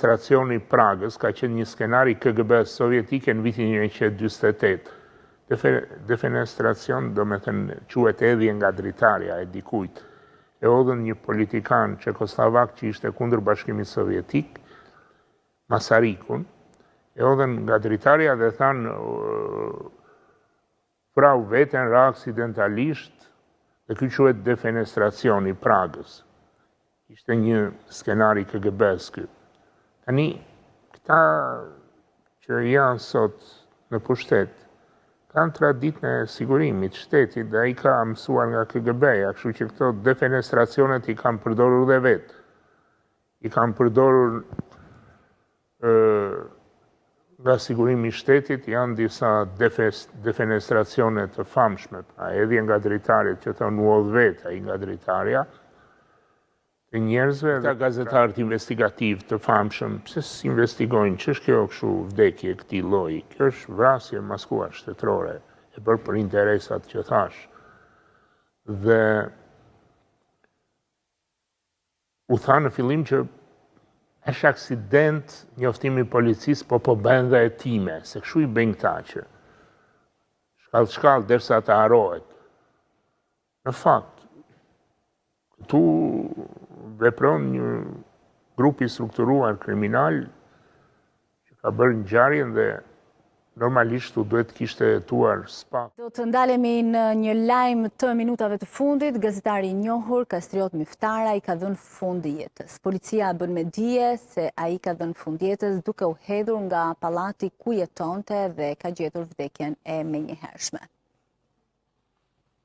Administracioni i Pragës ka qenë një skenari KGB sovjetike në vitin 1948. Defenestracion do me thënë quhet edhje nga dritarja e dikujt. E odhën një politikan Çekoslovak që ishte kundër Bashkimit Sovjetik, Masarikun, e odhën nga dritarja dhe thanë vrau veten ra aksidentalisht dhe ky quhet defenestracioni i Pragës. Ishte një skenari KGB-s ky. Tani, këta që janë sot në pushtet, kanë traditën e sigurimit shtetit dhe ai ka mësuar nga KGB-ja, kështu që këto defenestracionet i kanë përdorur dhe vetë. I kanë përdorur nga sigurimi i shtetit, janë disa defenestracione të famshme, pra edhe nga dritarit që thonë u odh vetë ai nga dritarja, të njerëzve dhe gazetarët investigativ të famshëm, pse s'investigojnë ç'është kjo kështu vdekje këtij lloji? Kjo është vrasje maskuar shtetërore, e bërë për interesat që thash. Dhe u tha në fillim që është aksident, njoftimi i policisë, po bën dhe hetime, se kështu i bëjnë këta që shkallë derisa të harohet. Në fakt, këtu vepron një grup i strukturuar kriminal që ka bërë ngjarjen dhe normalisht u duhet kishte hetuar spak. Do të ndalemi në një lajm të minutave të fundit. Gazetari i njohur Kastriot Miftara i ka dhënë fund jetës. Policia bën me dije se ai ka dhënë fund jetës duke u hedhur nga pallati ku jetonte dhe ka gjetur vdekjen e menjëhershme.